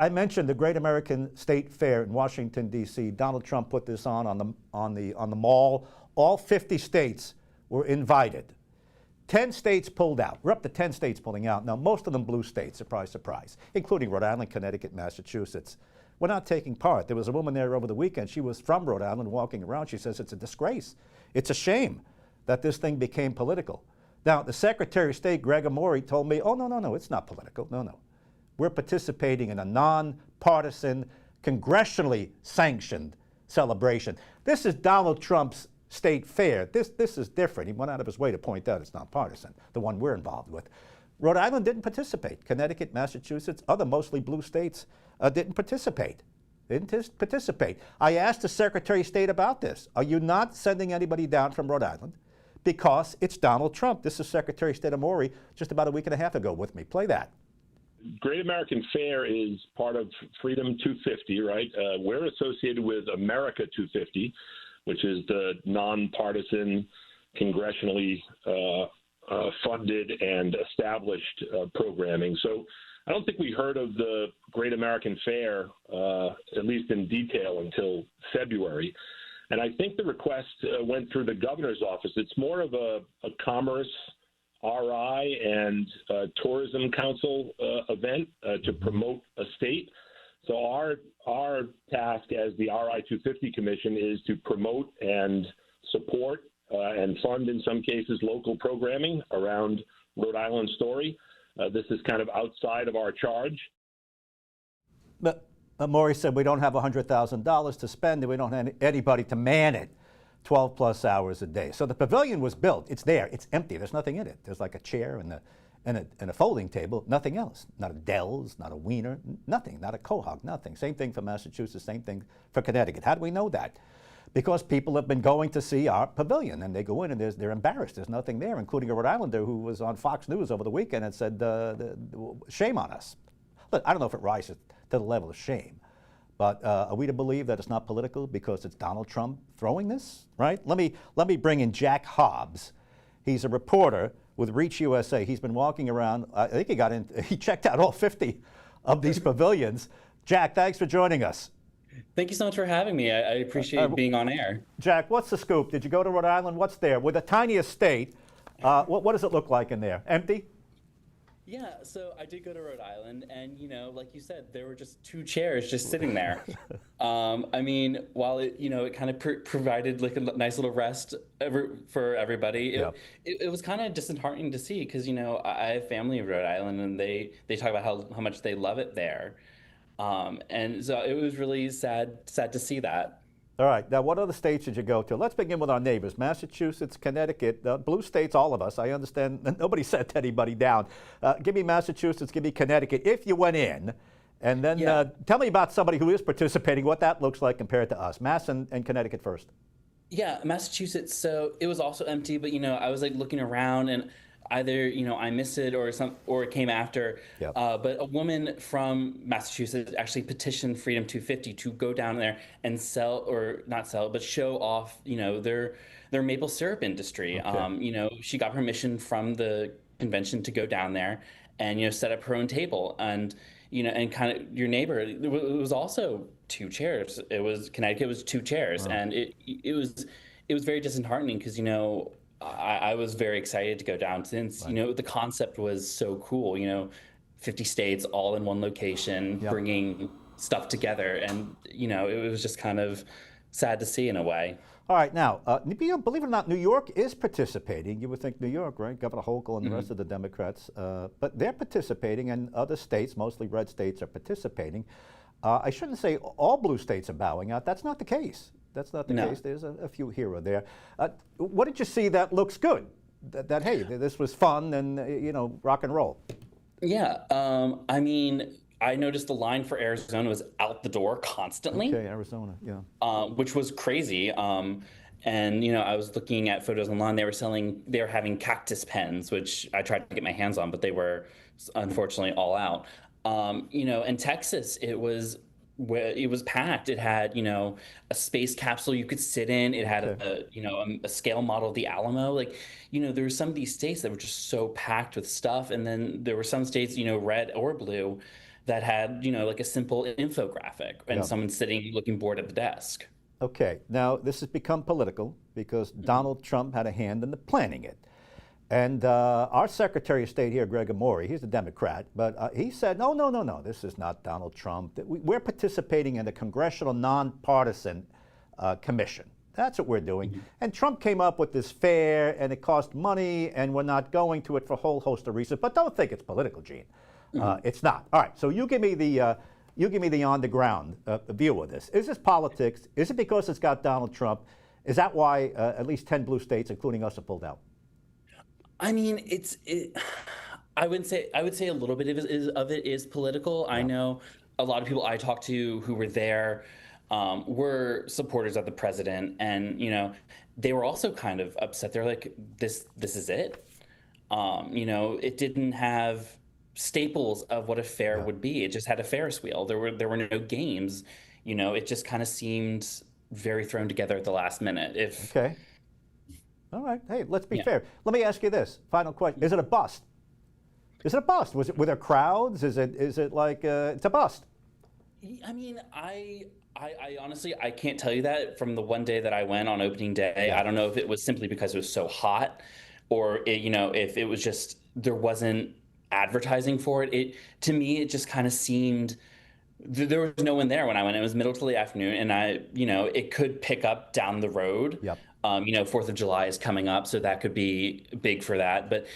I mentioned the Great American State Fair in Washington, D.C. Donald Trump put this on the mall. All 50 states were invited. 10 states pulled out. We're up to 10 states pulling out. Now, most of them blue states, surprise, surprise, including Rhode Island, Connecticut, Massachusetts. We're not taking part. There was a woman there over the weekend. She was from Rhode Island walking around. She says it's a disgrace. It's a shame that this thing became political. Now, the Secretary of State, Greg Amore, told me, oh, no, it's not political. No. We're participating in a nonpartisan, congressionally sanctioned celebration. This is Donald Trump's state fair. This is different. He went out of his way to point out it's nonpartisan, the one we're involved with. Rhode Island didn't participate. Connecticut, Massachusetts, other mostly blue states didn't participate. I asked the Secretary of State about this. Are you not sending anybody down from Rhode Island? Because it's Donald Trump. This is Secretary of State Amore just about a week and a half ago with me. Play that. Great American Fair is part of Freedom 250, right? We're associated with America 250, which is the nonpartisan, congressionally funded and established programming. So I don't think we heard of the Great American Fair, at least in detail, until February. And I think the request went through the governor's office. It's more of a commerce, RI, and tourism council event to promote a state. So our task as the RI 250 Commission is to promote and support and fund, in some cases, local programming around Rhode Island's story. This is kind of outside of our charge. But Amore said we don't have $100,000 to spend and we don't have anybody to man it 12 plus hours a day. So the pavilion was built. It's there. It's empty. There's nothing in it. There's like a chair and a folding table, nothing else. Not a Dell's, not a Wiener, nothing, not a Quahog, nothing. Same thing for Massachusetts, same thing for Connecticut. How do we know that? Because people have been going to see our pavilion, and they go in and they're embarrassed. There's nothing there, including a Rhode Islander who was on Fox News over the weekend and said, shame on us. Look, I don't know if it rises to the level of shame, but are we to believe that it's not political because it's Donald Trump throwing this, right? Let me bring in Jack Hobbs. He's a reporter with Reach USA. He's been walking around. I think he checked out all 50 of these pavilions. Jack, thanks for joining us. Thank you so much for having me. I appreciate being on air. Jack, what's the scoop? Did you go to Rhode Island? What's there? With the tiniest state, what does it look like in there? Empty? Yeah, so I did go to Rhode Island, and like you said, there were just 2 chairs just sitting there. I mean, while it kind of provided like a nice little rest for everybody, it was kind of disheartening to see because I have family in Rhode Island, and they talk about how much they love it there, and so it was really sad to see that. All right. Now, what other states did you go to? Let's begin with our neighbors, Massachusetts, Connecticut, blue states, all of us. I understand nobody sent anybody down. Give me Massachusetts, give me Connecticut, if you went in. And then tell me about somebody who is participating, what that looks like compared to us. Mass and Connecticut first. Yeah, Massachusetts, so it was also empty, but I was like looking around and either I missed it or it came after. Yep. But a woman from Massachusetts actually petitioned Freedom 250 to go down there and show off their maple syrup industry. Okay. She got permission from the convention to go down there and set up her own table and and kind of your neighbor. It was also 2 chairs. Connecticut was 2 chairs, and it was very disheartening because I was very excited to go down since, the concept was so cool, 50 states all in one location, bringing stuff together. And, it was just kind of sad to see in a way. All right. Now, believe it or not, New York is participating. You would think New York, right? Governor Hochul and the rest of the Democrats. But they're participating, and other states, mostly red states, are participating. I shouldn't say all blue states are bowing out. That's not the case. That's not the case. There's a few here or there. What did you see that looks good? That hey, this was fun and rock and roll. Yeah, I mean, I noticed the line for Arizona was out the door constantly. Okay, Arizona, yeah. Which was crazy. And I was looking at photos online. They were having cactus pens, which I tried to get my hands on, but they were unfortunately all out. In Texas, it was packed. It had, a space capsule you could sit in. It had a scale model of the Alamo. Like, there were some of these states that were just so packed with stuff. And then there were some states, red or blue, that had, like a simple infographic and someone sitting looking bored at the desk. Okay, now this has become political because Donald Trump had a hand in the planning it. And our Secretary of State here, Greg Amore, he's a Democrat, but he said, no, this is not Donald Trump. We're participating in a congressional nonpartisan commission. That's what we're doing. And Trump came up with this fair, and it cost money, and we're not going to it for a whole host of reasons. But don't think it's political, Gene. It's not. All right, so you give me the on-the-ground view of this. Is this politics? Is it because it's got Donald Trump? Is that why at least 10 blue states, including us, have pulled out? I mean, I would say a little bit of it is political. Yeah. I know a lot of people I talked to who were there were supporters of the president, and they were also kind of upset. They're like, this is it. It didn't have staples of what a fair would be. It just had a Ferris wheel. There were no games. It just kind of seemed very thrown together at the last minute. Okay. All right. Hey, let's be fair. Let me ask you this. Final question. Is it a bust? Is it a bust? Were there crowds? Is it like it's a bust? I mean, I honestly, I can't tell you that from the one day that I went on opening day. Yeah. I don't know if it was simply because it was so hot or, if it was just there wasn't advertising for it. To me, it just kind of seemed there was no one there when I went. It was middle to the afternoon, and it could pick up down the road. Yep. 4th of July is coming up, so that could be big for that. But,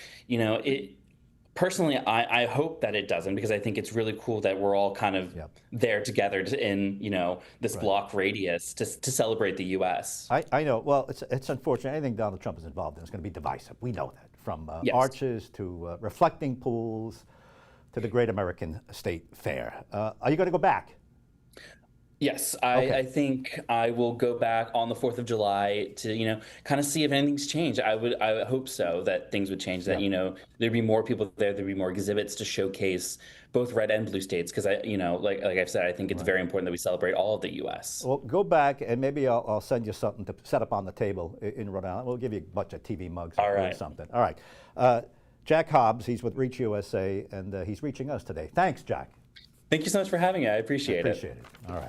personally, I hope that it doesn't, because I think it's really cool that we're all kind of there together in, this block radius to celebrate the U.S. I know. Well, it's unfortunate. Anything Donald Trump is involved in is going to be divisive. We know that, from arches to reflecting pools to the Great American State Fair. Are you going to go back? Yes, I think I will go back on the 4th of July to, kind of see if anything's changed. I hope so, that things would change, that, there'd be more people there'd be more exhibits to showcase both red and blue states, because like I've said, I think it's very important that we celebrate all of the U.S. Well, go back, and maybe I'll send you something to set up on the table in Rhode Island. We'll give you a bunch of TV mugs or something. All right. Jack Hobbs, he's with Reach USA, and he's reaching us today. Thanks, Jack. Thank you so much for having me. I appreciate it. All right.